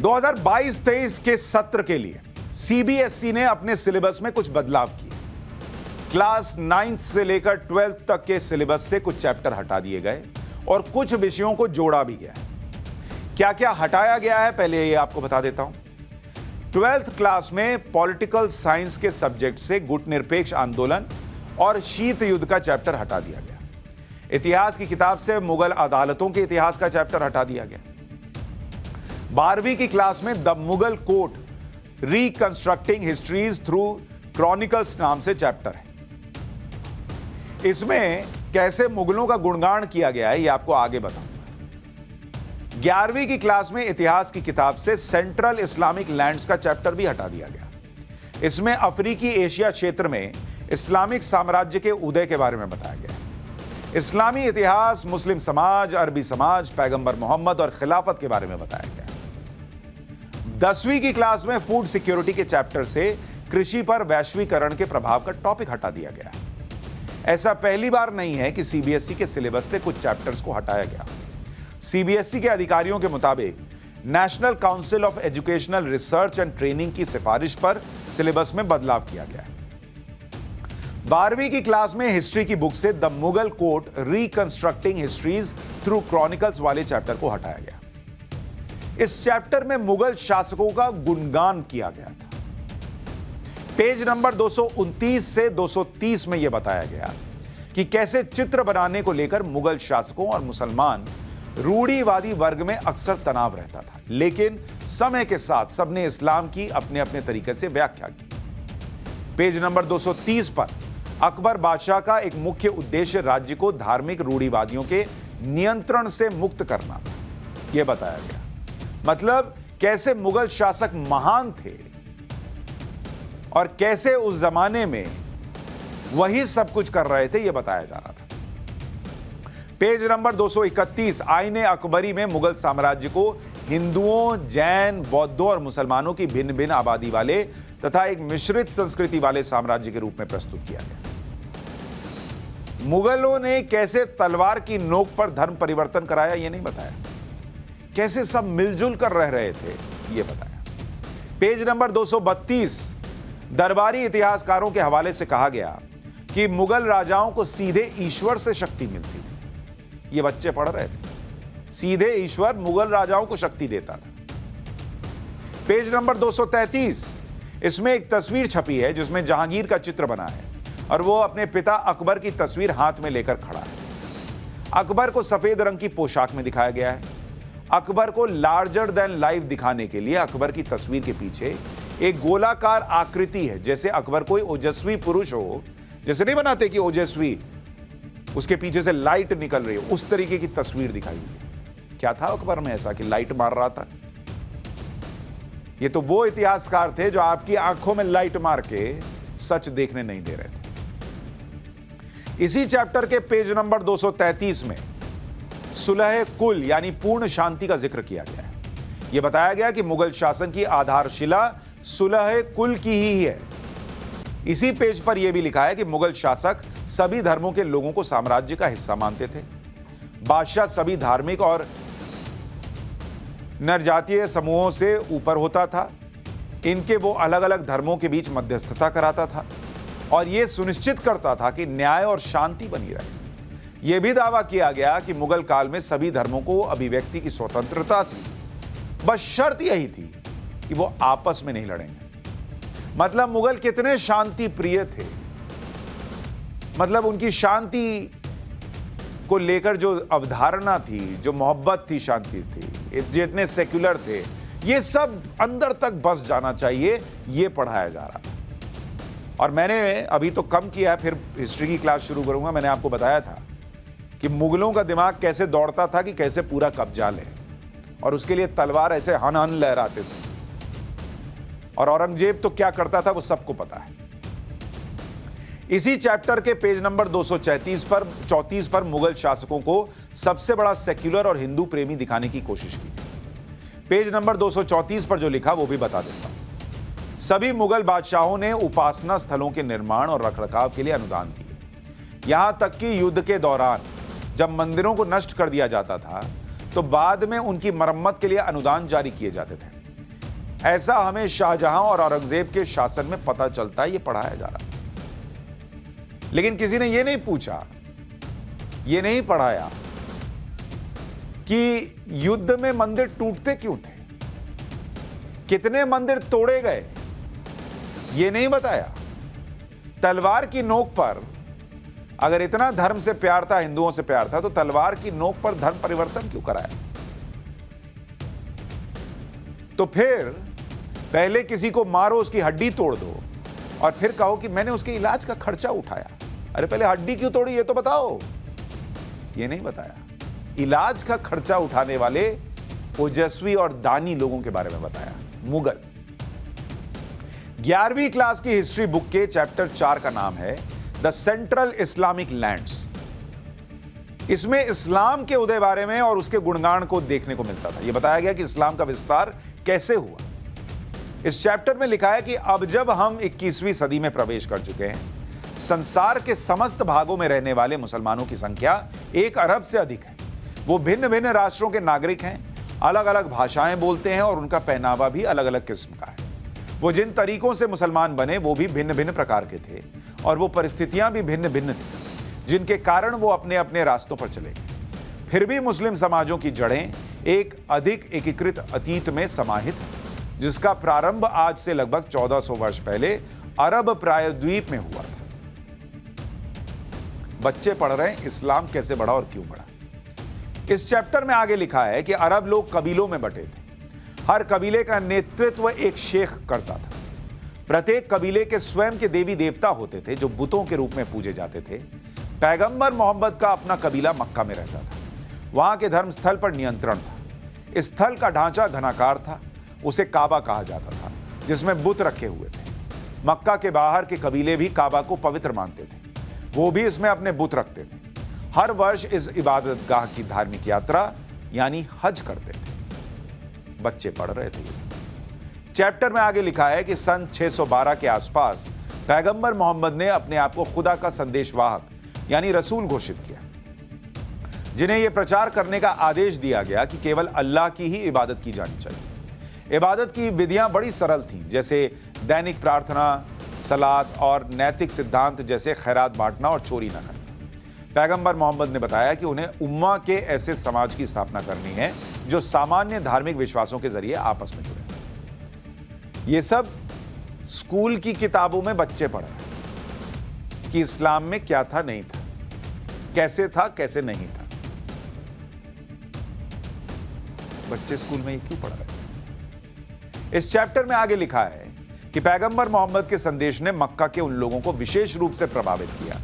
2022-23 के सत्र के लिए सीबीएसई ने अपने सिलेबस में कुछ बदलाव किए। क्लास 9th से लेकर 12th तक के सिलेबस से कुछ चैप्टर हटा दिए गए और कुछ विषयों को जोड़ा भी गया। क्या क्या हटाया गया है पहले ये आपको बता देता हूं। 12th क्लास में पॉलिटिकल साइंस के सब्जेक्ट से गुटनिरपेक्ष आंदोलन और शीत युद्ध का चैप्टर हटा दिया गया। इतिहास की किताब से मुगल अदालतों के इतिहास का चैप्टर हटा दिया गया। 12वीं की क्लास में the Mughal court reconstructing histories through chronicles नाम से चैप्टर है। इसमें कैसे मुगलों का गुणगान किया गया है यह आपको आगे बताऊंगा। 11वीं की क्लास में इतिहास की किताब से सेंट्रल इस्लामिक लैंड्स का चैप्टर भी हटा दिया गया। इसमें अफ्रीकी एशिया क्षेत्र में इस्लामिक साम्राज्य के उदय के बारे में बताया गया। इस्लामी इतिहास, मुस्लिम समाज, अरबी समाज, पैगंबर मोहम्मद और खिलाफत के बारे में बताया गया। 10वीं की क्लास में फूड सिक्योरिटी के चैप्टर से कृषि पर वैश्वीकरण के प्रभाव का टॉपिक हटा दिया गया। ऐसा पहली बार नहीं है कि सीबीएसई के सिलेबस से कुछ चैप्टर्स को हटाया गया। सीबीएसई के अधिकारियों के मुताबिक national council of educational research and training की सिफारिश पर सिलेबस में बदलाव किया गया है। 12वीं की क्लास में हिस्ट्री की बुक से the Mughal court reconstructing histories through chronicles वाले चैप्टर को हटाया गया। इस चैप्टर में मुगल शासकों का गुणगान किया गया था। पेज नंबर 229 से 230 में यह बताया गया कि कैसे चित्र बनाने को लेकर मुगल शासकों और मुसलमान रूढ़िवादी वर्ग में अक्सर तनाव रहता था, लेकिन समय के साथ सबने इस्लाम की अपने अपने तरीके से व्याख्या की। पेज नंबर 230 पर अकबर बादशाह का एक मुख्य उद्देश्य राज्य को धार्मिक रूढ़िवादियों के नियंत्रण से मुक्त करना था, यह बताया गया। मतलब कैसे मुगल शासक महान थे और कैसे उस जमाने में वही सब कुछ कर रहे थे, यह बताया जा रहा था। पेज नंबर 231 आईने अकबरी में मुगल साम्राज्य को हिंदुओं, जैन, बौद्धों और मुसलमानों की भिन्न भिन्न आबादी वाले तथा एक मिश्रित संस्कृति वाले साम्राज्य के रूप में प्रस्तुत किया गया। मुगलों ने कैसे तलवार की नोक पर धर्म परिवर्तन कराया, यह नहीं बताया। कैसे सब मिलजुल कर रह रहे थे, यह बताया। पेज नंबर 232 दरबारी इतिहासकारों के हवाले से कहा गया कि मुगल राजाओं को सीधे ईश्वर से शक्ति मिलती थी। ये बच्चे पढ़ रहे थे, सीधे ईश्वर मुगल राजाओं को शक्ति देता था। पेज नंबर 233 इसमें एक तस्वीर छपी है जिसमें जहांगीर का चित्र बना है और वो अपने पिता अकबर की तस्वीर हाथ में लेकर खड़ा है। अकबर को सफेद रंग की पोशाक में दिखाया गया है। अकबर को लार्जर देन लाइफ दिखाने के लिए अकबर की तस्वीर के पीछे एक गोलाकार आकृति है, जैसे अकबर कोई ओजस्वी पुरुष हो, जैसे नहीं बनाते कि ओजस्वी उसके पीछे से लाइट निकल रही हो, उस तरीके की तस्वीर दिखाई है। क्या था अकबर में ऐसा कि लाइट मार रहा था? ये तो वो इतिहासकार थे जो आपकी आंखों में लाइट मार के सच देखने नहीं दे रहे थे। इसी चैप्टर के पेज नंबर 233 में सुलह कुल यानी पूर्ण शांति का जिक्र किया गया है। यह बताया गया कि मुगल शासन की आधारशिला सुलह कुल की ही है। इसी पेज पर यह भी लिखा है कि मुगल शासक सभी धर्मों के लोगों को साम्राज्य का हिस्सा मानते थे। बादशाह सभी धार्मिक और नरजातीय समूहों से ऊपर होता था। इनके वो अलग अलग धर्मों के बीच मध्यस्थता कराता था और यह सुनिश्चित करता था कि न्याय और शांति बनी रहे। यह भी दावा किया गया कि मुगल काल में सभी धर्मों को अभिव्यक्ति की स्वतंत्रता थी, बस शर्त यही थी कि वो आपस में नहीं लड़ेंगे। मतलब मुगल कितने शांति प्रिय थे, मतलब उनकी शांति को लेकर जो अवधारणा थी, जो मोहब्बत थी, शांति थी, जितने सेक्युलर थे, ये सब अंदर तक बस जाना चाहिए, ये पढ़ाया जा रहा था। और मैंने अभी तो कम किया, फिर हिस्ट्री की क्लास शुरू करूंगा। मैंने आपको बताया था कि मुगलों का दिमाग कैसे दौड़ता था कि कैसे पूरा कब्जा ले, और उसके लिए तलवार ऐसे हन हन लहराते थे। और औरंगजेब तो क्या करता था वो सबको पता है। इसी चैप्टर के पेज नंबर 234 पर मुगल शासकों को सबसे बड़ा सेक्युलर और हिंदू प्रेमी दिखाने की कोशिश की। पेज नंबर 234 पर जो लिखा वो भी बता देता हूं। सभी मुगल बादशाहों ने उपासना स्थलों के निर्माण और रखरखाव के लिए अनुदान दिए। यहां तक कि युद्ध के दौरान जब मंदिरों को नष्ट कर दिया जाता था तो बाद में उनकी मरम्मत के लिए अनुदान जारी किए जाते थे। ऐसा हमें शाहजहां और औरंगजेब के शासन में पता चलता है, यह पढ़ाया जा रहा था। लेकिन किसी ने यह नहीं पूछा, यह नहीं पढ़ाया कि युद्ध में मंदिर टूटते क्यों थे, कितने मंदिर तोड़े गए, यह नहीं बताया। तलवार की नोक पर अगर इतना धर्म से प्यार था, हिंदुओं से प्यार था, तो तलवार की नोक पर धर्म परिवर्तन क्यों कराया? तो फिर पहले किसी को मारो, उसकी हड्डी तोड़ दो और फिर कहो कि मैंने उसके इलाज का खर्चा उठाया। अरे पहले हड्डी क्यों तोड़ी ये तो बताओ। ये नहीं बताया। इलाज का खर्चा उठाने वाले ओजस्वी और दानी लोगों के बारे में बताया। मुगल। 11वीं क्लास की हिस्ट्री बुक के चैप्टर 4 का नाम है द सेंट्रल इस्लामिक लैंड्स। इसमें इस्लाम के उदय बारे में और उसके गुणगान को देखने को मिलता था। यह बताया गया कि इस्लाम का विस्तार कैसे हुआ। इस चैप्टर में लिखा है कि अब जब हम 21वीं सदी में प्रवेश कर चुके हैं, संसार के समस्त भागों में रहने वाले मुसलमानों की संख्या 1 अरब से अधिक है। वो भिन्न भिन्न राष्ट्रों के नागरिक हैं, अलग अलग भाषाएं बोलते हैं और उनका पहनावा भी अलग अलग किस्म का है। वो जिन तरीकों से मुसलमान बने वो भी भिन्न भिन्न प्रकार के थे और वो परिस्थितियां भी भिन्न भिन्न थी, जिनके कारण वो अपने अपने रास्तों पर चले गए। फिर भी मुस्लिम समाजों की जड़ें एक अधिक एकीकृत अतीत में समाहित हैं, जिसका प्रारंभ आज से लगभग 1400 वर्ष पहले अरब प्रायद्वीप में हुआ था। बच्चे पढ़ रहे हैं इस्लाम कैसे बढ़ा और क्यों बढ़ा। इस चैप्टर में आगे लिखा है कि अरब लोग कबीलों में बंटे थे। हर कबीले का नेतृत्व एक शेख करता था। प्रत्येक कबीले के स्वयं के देवी देवता होते थे जो बुतों के रूप में पूजे जाते थे। पैगंबर मोहम्मद का अपना कबीला मक्का में रहता था। वहां के धर्म स्थल पर नियंत्रण था। इस स्थल का ढांचा घनाकार था, उसे काबा कहा जाता था, जिसमें बुत रखे हुए थे। मक्का के बाहर के कबीले भी काबा को पवित्र मानते थे, वो भी इसमें अपने बुत रखते थे। हर वर्ष इस इबादतगाह की धार्मिक यात्रा यानी हज करते थे। बच्चे पढ़ रहे थे ये सब। चैप्टर में आगे लिखा है कि सन 612 के आसपास पैगंबर मोहम्मद ने अपने आप को खुदा का संदेशवाहक यानी रसूल घोषित किया, जिन्हें यह प्रचार करने का आदेश दिया गया कि केवल अल्लाह की ही इबादत की जानी चाहिए। इबादत की विधियां बड़ी सरल थीं, जैसे दैनिक प्रार्थना, सलात और नैतिक सिद्धांत जैसे खैरात बांटना और चोरी न करना। पैगंबर मोहम्मद ने बताया कि उन्हें उम्मा के ऐसे समाज की स्थापना करनी है जो सामान्य धार्मिक विश्वासों के जरिए आपस में जुड़े। ये सब स्कूल की किताबों में बच्चे पढ़ रहे हैं कि इस्लाम में क्या था नहीं था, कैसे था कैसे नहीं था। बच्चे स्कूल में ये क्यों पढ़ रहे थे? इस चैप्टर में आगे लिखा है कि पैगंबर मोहम्मद के संदेश ने मक्का के उन लोगों को विशेष रूप से प्रभावित किया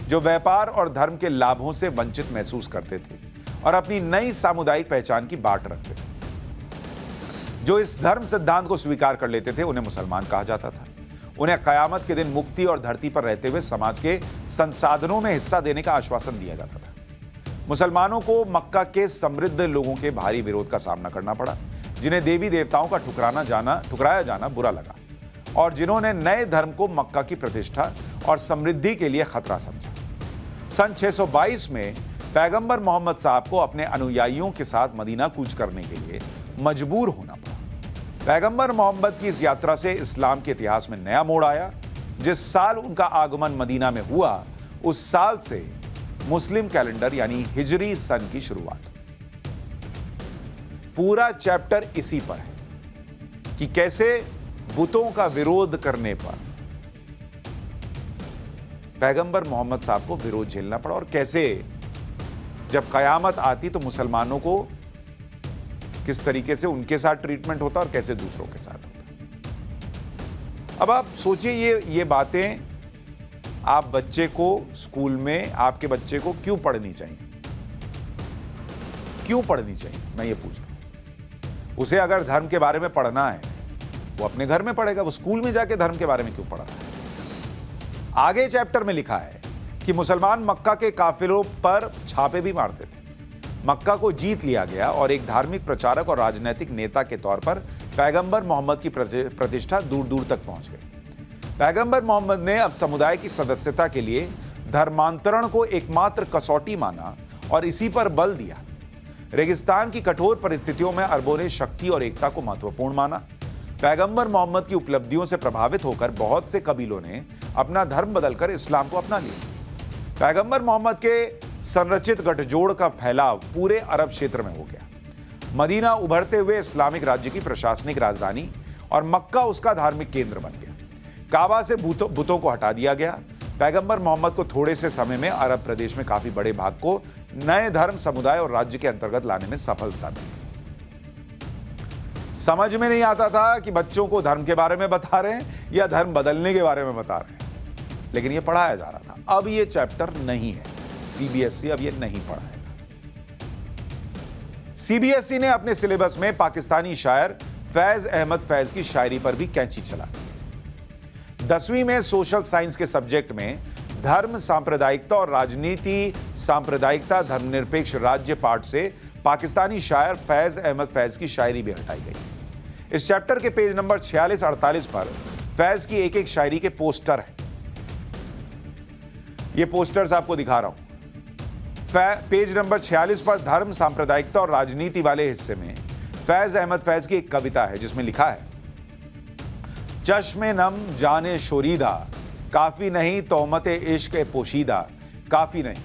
जो व्यापार और धर्म के लाभों से वंचित महसूस करते थे और अपनी नई सामुदायिक पहचान की बाट रखते थे। जो इस धर्म सिद्धांत को स्वीकार कर लेते थे उन्हें मुसलमान कहा जाता था। उन्हें कयामत के दिन मुक्ति और धरती पर रहते हुए समाज के संसाधनों में हिस्सा देने का आश्वासन दिया जाता था। मुसलमानों को मक्का के समृद्ध लोगों के भारी विरोध का सामना करना पड़ा, जिन्हें देवी देवताओं का ठुकराया जाना बुरा लगा और जिन्होंने नए धर्म को मक्का की प्रतिष्ठा और समृद्धि के लिए खतरा समझा। सन 622 में पैगंबर मोहम्मद साहब को अपने अनुयायियों के साथ मदीना कूच करने के लिए मजबूर होना पड़ा। पैगंबर मोहम्मद की इस यात्रा से इस्लाम के इतिहास में नया मोड़ आया। जिस साल उनका आगमन मदीना में हुआ, उस साल से मुस्लिम कैलेंडर यानी हिजरी सन की शुरुआत हुई। पूरा चैप्टर इसी पर है कि कैसे बुतों का विरोध करने पर पैगंबर मोहम्मद साहब को विरोध झेलना पड़ा और कैसे जब कयामत आती तो मुसलमानों को किस तरीके से उनके साथ ट्रीटमेंट होता और कैसे दूसरों के साथ होता। अब आप सोचिए ये बातें आप बच्चे को स्कूल में आपके बच्चे को क्यों पढ़नी चाहिए? क्यों पढ़नी चाहिए, मैं ये पूछ रहा हूं। उसे अगर धर्म के बारे में पढ़ना है वो अपने घर में पढ़ेगा, वो स्कूल में जाके धर्म के बारे में क्यों पढ़ रहा है? आगे चैप्टर में लिखा है कि मुसलमान मक्का के काफिलों पर छापे भी मारते थे। मक्का को जीत लिया गया और एक धार्मिक प्रचारक और राजनीतिक नेता के तौर पर पैगंबर मोहम्मद की प्रतिष्ठा दूर दूर तक पहुंच गई। पैगंबर मोहम्मद ने अब समुदाय की सदस्यता के लिए धर्मांतरण को एकमात्र कसौटी माना और इसी पर बल दिया। रेगिस्तान की कठोर परिस्थितियों में अरबों ने शक्ति और एकता को महत्वपूर्ण माना। पैगंबर मोहम्मद की उपलब्धियों से प्रभावित होकर बहुत से कबीलों ने अपना धर्म बदलकर इस्लाम को अपना लिया। पैगंबर मोहम्मद के संरचित गठजोड़ का फैलाव पूरे अरब क्षेत्र में हो गया। मदीना उभरते हुए इस्लामिक राज्य की प्रशासनिक राजधानी और मक्का उसका धार्मिक केंद्र बन गया। काबा से बुतों को हटा दिया गया। पैगंबर मोहम्मद को थोड़े से समय में अरब प्रदेश में काफी बड़े भाग को नए धर्म समुदाय और राज्य के अंतर्गत लाने में सफलता मिली। समझ में नहीं आता था कि बच्चों को धर्म के बारे में बता रहे हैं या धर्म बदलने के बारे में बता रहे हैं, लेकिन ये पढ़ाया जा रहा था। अब ये चैप्टर नहीं है, सीबीएसई अब ये नहीं पढ़ाएगा। सीबीएसई ने अपने सिलेबस में पाकिस्तानी शायर फैज अहमद फैज की शायरी पर भी कैंची चला दी। 10वीं में सोशल साइंस के सब्जेक्ट में धर्म सांप्रदायिकता और राजनीति सांप्रदायिकता धर्मनिरपेक्ष राज्य पाठ से पाकिस्तानी शायर फैज अहमद फैज की शायरी भी हटाई गई। इस चैप्टर के पेज नंबर 46-48 पर फैज की एक एक शायरी के पोस्टर हैं। ये पोस्टर्स आपको दिखा रहा हूं। पेज नंबर 46 पर धर्म सांप्रदायिकता और राजनीति वाले हिस्से में फैज अहमद फैज की एक कविता है जिसमें लिखा है, चश्मे नम जाने शोरीदा काफी नहीं, तोहमते इश्क पोशीदा काफी नहीं,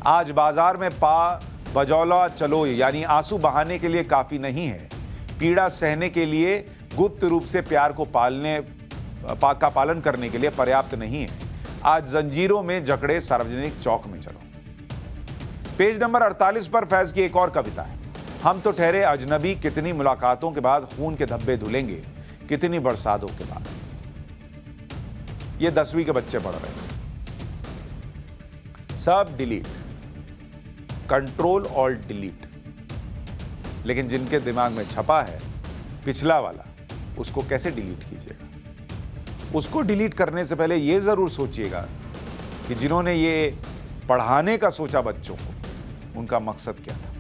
आज बाजार में पा बजौला चलो यानी आंसू बहाने के लिए काफी नहीं है, पीड़ा सहने के लिए गुप्त रूप से प्यार को पालन करने के लिए पर्याप्त नहीं है, आज जंजीरों में जकड़े सार्वजनिक चौक में चलो। पेज नंबर 48 पर फैज की एक और कविता है, हम तो ठहरे अजनबी, कितनी मुलाकातों के बाद खून के धब्बे धुलेंगे, कितनी बरसातों के बाद। ये 10वीं के बच्चे पढ़ रहे हैं। सब डिलीट, कंट्रोल ऑल्ट डिलीट। लेकिन जिनके दिमाग में छपा है पिछला वाला, उसको कैसे डिलीट कीजिएगा? उसको डिलीट करने से पहले यह जरूर सोचिएगा कि जिन्होंने ये पढ़ाने का सोचा बच्चों को, उनका मकसद क्या था।